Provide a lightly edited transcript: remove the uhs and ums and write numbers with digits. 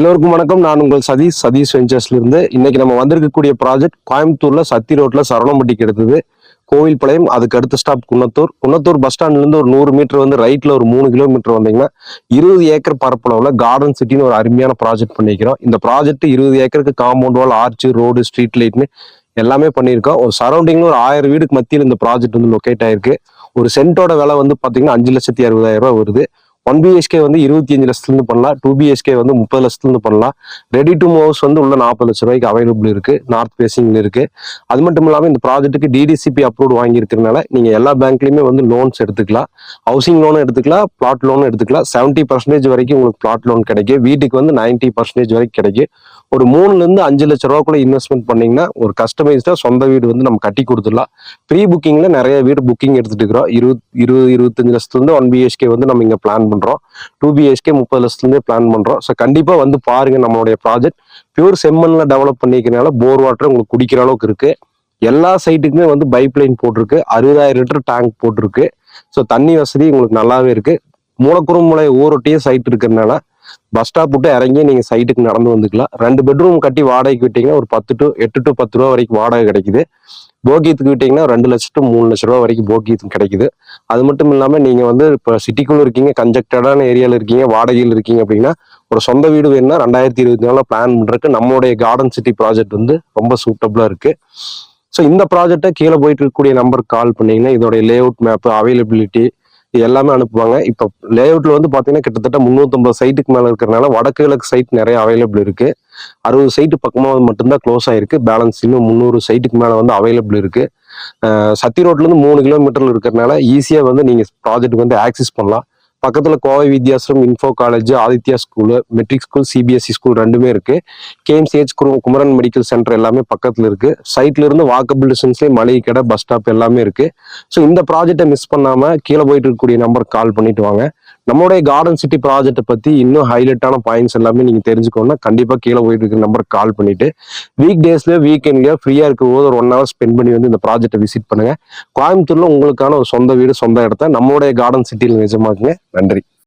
எல்லோருக்கும் வணக்கம். நான் உங்கள் சதீஷ் வெஞ்சர்ஸ்ல இருந்து. இன்னைக்கு நம்ம வந்திருக்கக்கூடிய ப்ராஜெக்ட் கோயம்புத்தூர்ல சத்தி ரோட்ல சரவணம்பட்டிக்கு எடுத்தது. கோவில்பாளையம், அதுக்கு அடுத்த ஸ்டாப் குன்னத்தூர் பஸ் ஸ்டாண்ட்ல இருந்து ஒரு 100 மீட்டர் வந்து ரைட்ல ஒரு 3 கிலோமீட்டர் வந்தீங்கன்னா 20 ஏக்கர் பரப்பளவுல கார்டன் சிட்டின்னு ஒரு அருமையான ப்ராஜெக்ட் பண்ணிக்கிறோம். இந்த ப்ராஜெக்ட் 20 ஏக்கருக்கு compound wall, arch, road, street லைட்னு எல்லாமே பண்ணியிருக்கோம். ஒரு சரௌண்டிங்ல ஒரு 1000 வீடுக்கு மத்தியில் இந்த ப்ராஜெக்ட் வந்து லொக்கேட் ஆயிருக்கு. ஒரு சென்ட்டோட விலை வந்து பாத்தீங்கன்னா 5,60,60,000 ரூபாய் வருது. 1 பிஹெச்கே வந்து 25 லட்சத்துலேருந்து பண்ணலாம். 2 பிஹெச்கே வந்து 30 லட்சத்துலேருந்து பண்ணலாம். ரெடி டு மூவ் ஹவுஸ் வந்து உள்ள 40 லட்ச ரூபாய்க்கு அவைலபிள் இருக்கு. நார்த் ஃபேசிங்ல இருக்கு. அது மட்டும் இல்லாமல் இந்த ப்ராஜெக்ட்டுக்கு டிடிசிபி அப்ரூவ் வாங்கியிருக்கிறதுனால நீங்க எல்லா பேங்க்லயுமே வந்து லோன்ஸ் எடுத்துக்கலாம். ஹவுசிங் லோனும் எடுத்துக்கலாம், பிளாட் லோனும் எடுத்துக்கலாம். 70% வரைக்கும் உங்களுக்கு பிளாட் லோன் கிடைக்கும். வீட்டுக்கு வந்து 90% வரைக்கும் கிடைக்கும். ஒரு 3ல இருந்து 5 லட்ச ரூபாய்க்குள்ள இன்வெஸ்ட்மெண்ட் பண்ணீங்கன்னா ஒரு கஸ்டமைஸ்டா சொந்த வீடு வந்து நம்ம கட்டி கொடுத்துடலாம். ப்ரீ புக்கிங்ல நிறைய வீடு புக்கிங் எடுத்துட்டு இருக்கிறோம். 25 லட்சத்துல இருந்து 1 பிஹெச்கே வந்து நம்ம இங்க பிளான் பண்றோம். 2 பிஹெச்கே 30 லட்சத்துல இருந்தே பிளான் பண்றோம். ஸோ கண்டிப்பா வந்து பாருங்க நம்மளுடைய ப்ராஜெக்ட். பியூர் செம்மண்ல டெவலப் பண்ணிக்கிறனால போர் வாட்டர் உங்களுக்கு குடிக்கிற அளவுக்கு இருக்கு. எல்லா சைட்டுக்குமே வந்து பைப் லைன் போட்டிருக்கு. 60,000 லிட்டர் டேங்க் போட்டிருக்கு. ஸோ தண்ணி வசதி உங்களுக்கு நல்லாவே இருக்கு. மூலக்குறுமலை ஊரொட்டியே சைட் இருக்கிறதுனால பஸ் ஸ்டாப் விட்டு இறங்கி நீங்க சைட்டுக்கு நடந்து வந்துக்கலாம். 2 பெட்ரூம் கட்டி வாடகைக்கு விட்டீங்கன்னா ஒரு 8 to 10 ரூபா வரைக்கும் வாடகை கிடைக்குது. போகியத்துக்கு விட்டீங்கன்னா 2 லட்சம் to 3 லட்ச ரூபா வரைக்கும் போகியத்துக்கு கிடைக்குது. அது மட்டும் இல்லாம நீங்க வந்து இப்ப சிட்டிக்குள்ள இருக்கீங்க, கன்ஜெக்டடான ஏரியால இருக்கீங்க, வாடகையில் இருக்கீங்க அப்படின்னா ஒரு சொந்த வீடு வேணும்னா 2024 பிளான் பண்றதுக்கு நம்மளுடைய கார்டன் சிட்டி ப்ராஜெக்ட் வந்து ரொம்ப சூட்டபிளா இருக்கு. ஸோ இந்த ப்ராஜெக்டை கீழே போயிட்டு இருக்கக்கூடிய நம்பருக்கு கால் பண்ணீங்கன்னா இதோடைய லே அவுட் மேப், அவைலபிலிட்டி இது எல்லாமே அனுப்புவாங்க. இப்போ லே அவுட்ல வந்து பாத்தீங்கன்னா கிட்டத்தட்ட 350 சைட்டுக்கு மேல இருக்கிறதுனால வடக்கு கிழக்கு சைட் நிறைய அவைலபிள் இருக்கு. 60 சைட்டு பக்கமா மட்டும்தான் க்ளோஸ் ஆயிருக்கு. பேலன்ஸ் இன்னும் 300 சைட்டுக்கு மேல வந்து அவைலபிள் இருக்கு. சத்தி ரோட்ல இருந்து 3 கிலோமீட்டர்ல இருக்கிறதுனால ஈஸியா வந்து நீங்க ப்ராஜெக்ட் வந்து ஆக்சஸ் பண்ணலாம். பக்கத்துல Kovai Vidyashram, info college, Aditya school, matric school, CBSE school ரெண்டுமே இருக்கு. கேஎம்சிஹெச், குமரன் மெடிக்கல் சென்டர் எல்லாமே பக்கத்துல இருக்கு. சைட்ல இருந்து வாக்கபிள் டிஸ்டன்ஸ்லேயே மளிகை கடை, பஸ் ஸ்டாப் எல்லாமே இருக்கு. ஸோ இந்த ப்ராஜெக்டை மிஸ் பண்ணாம கீழே போயிட்டு இருக்கக்கூடிய நம்பருக்கு கால் பண்ணிட்டு வாங்க. நம்மளுடைய கார்டன் சிட்டி ப்ராஜெக்ட்டை பத்தி இன்னும் ஹைலைட்டான பாயிண்ட்ஸ் எல்லாமே நீங்க தெரிஞ்சுக்கணும்னா கண்டிப்பா கீழே போயிட்டு இருக்கிற நம்பருக்கு கால் பண்ணிட்டு வீக் டேஸ்ல, வீக்கெண்ட்லயோ ஃப்ரீயா இருக்கும் போது ஒரு 1 hour ஸ்பெண்ட் பண்ணி வந்து இந்த ப்ராஜெக்டை விசிட் பண்ணுங்க. கோயம்புத்தூர்ல உங்களுக்கான ஒரு சொந்த வீடு, சொந்த இடத்த நம்மளுடைய கார்டன் சிட்டியில் நிஜமாக்குங்க. நன்றி.